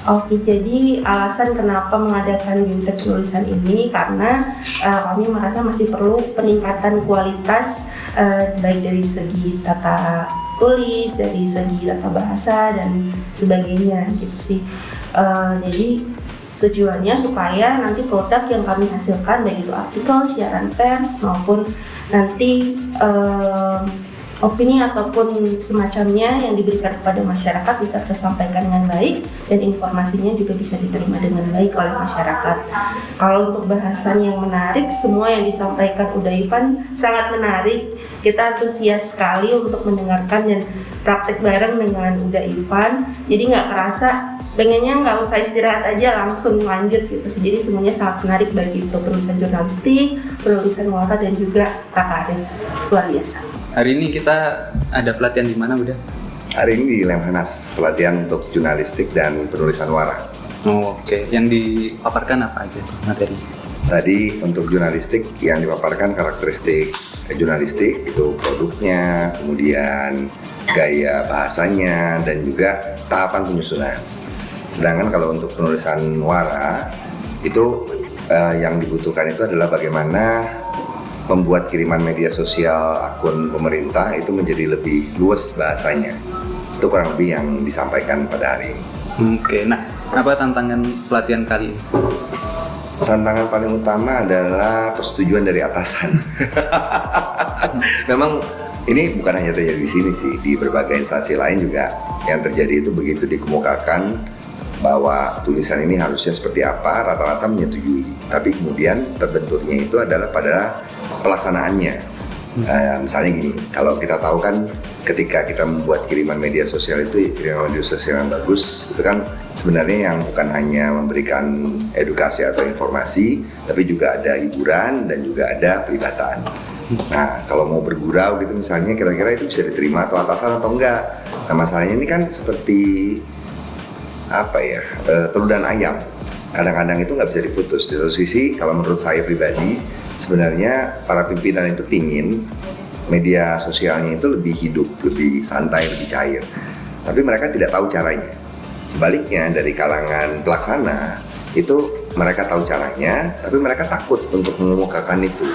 Oke, jadi alasan kenapa mengadakan bimtek penulisan ini karena kami merasa masih perlu peningkatan kualitas baik dari segi tata tulis, dari segi tata bahasa dan sebagainya gitu sih. Jadi tujuannya supaya nanti produk yang kami hasilkan baik itu artikel, siaran pers maupun nanti opini ataupun semacamnya yang diberikan kepada masyarakat bisa tersampaikan dengan baik dan informasinya juga bisa diterima dengan baik oleh masyarakat. Kalau untuk bahasan yang menarik, semua yang disampaikan Uda Ivan sangat menarik. Kita antusias sekali untuk mendengarkan dan praktek bareng dengan Uda Ivan. Jadi nggak kerasa, pengennya nggak usah istirahat aja langsung lanjut gitu sih. Jadi semuanya sangat menarik baik itu penulisan jurnalistik, penulisan wara dan juga takarif. Luar biasa. Hari ini kita ada pelatihan di mana udah? Hari ini di Lemhanas, pelatihan untuk jurnalistik dan penulisan wara. Oh, oke. Yang dipaparkan apa aja materi? Tadi untuk jurnalistik yang dipaparkan karakteristik jurnalistik itu produknya, kemudian gaya bahasanya dan juga tahapan penyusunan. Sedangkan kalau untuk penulisan wara itu yang dibutuhkan itu adalah bagaimana membuat kiriman media sosial akun pemerintah itu menjadi lebih luas bahasanya. Itu kurang lebih yang disampaikan pada hari ini. Oke, nah apa tantangan pelatihan kali ini? Tantangan paling utama adalah persetujuan dari atasan. Memang ini bukan hanya terjadi di sini sih, di berbagai instansi lain juga yang terjadi itu begitu dikemukakan bahwa tulisan ini harusnya seperti apa, rata-rata menyetujui. Tapi kemudian terbenturnya itu adalah pada pelaksanaannya. Misalnya gini, kalau kita tahu kan ketika kita membuat kiriman media sosial itu, kiriman media sosial yang bagus, itu kan sebenarnya yang bukan hanya memberikan edukasi atau informasi, tapi juga ada hiburan dan juga ada pelibatan. Nah, kalau mau bergurau gitu misalnya, kira-kira itu bisa diterima atau atasan atau enggak. Nah, masalahnya ini kan seperti telur dan ayam, kadang-kadang itu nggak bisa diputus. Di satu sisi, kalau menurut saya pribadi, sebenarnya para pimpinan itu pingin media sosialnya itu lebih hidup, lebih santai, lebih cair. Tapi mereka tidak tahu caranya. Sebaliknya dari kalangan pelaksana, itu mereka tahu caranya, tapi mereka takut untuk mengemukakan itu.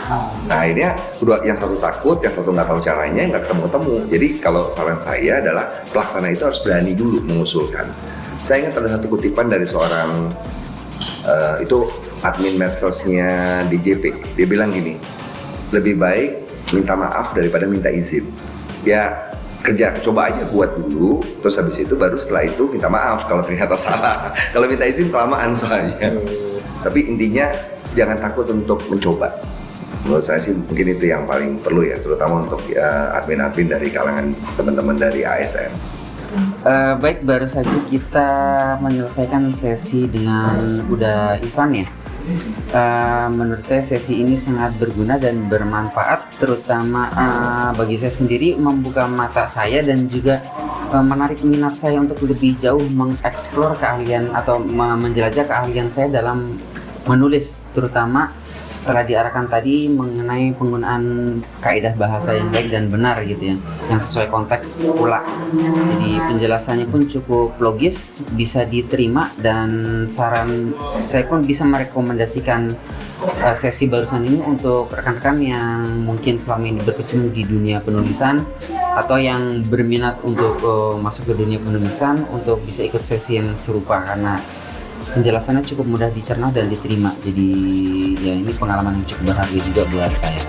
Nah akhirnya yang satu takut, yang satu nggak tahu caranya, nggak ketemu-ketemu. Jadi kalau saran saya adalah pelaksana itu harus berani dulu mengusulkan. Saya ingat ada satu kutipan dari seorang itu admin medsosnya DJP. Dia bilang gini, lebih baik minta maaf daripada minta izin. Ya coba aja buat dulu, terus habis itu baru setelah itu minta maaf kalau ternyata salah. Kalau minta izin kelamaan soalnya. Tapi intinya jangan takut untuk mencoba. Menurut saya sih mungkin itu yang paling perlu ya, terutama untuk admin-admin dari kalangan teman-teman dari ASN. Baik, baru saja kita menyelesaikan sesi dengan Uda Ivan ya. Menurut saya sesi ini sangat berguna dan bermanfaat, terutama bagi saya sendiri, membuka mata saya dan juga menarik minat saya untuk lebih jauh mengeksplor keahlian atau menjelajah keahlian saya dalam menulis, terutama setelah diarahkan tadi mengenai penggunaan kaidah bahasa yang baik dan benar gitu ya, yang sesuai konteks pula. Jadi penjelasannya pun cukup logis, bisa diterima, dan saran saya pun bisa merekomendasikan sesi barusan ini untuk rekan-rekan yang mungkin selama ini berkecimpung di dunia penulisan atau yang berminat untuk masuk ke dunia penulisan untuk bisa ikut sesi yang serupa, karena penjelasannya cukup mudah dicerna dan diterima. Jadi ya ini pengalaman yang cukup berharga juga buat saya.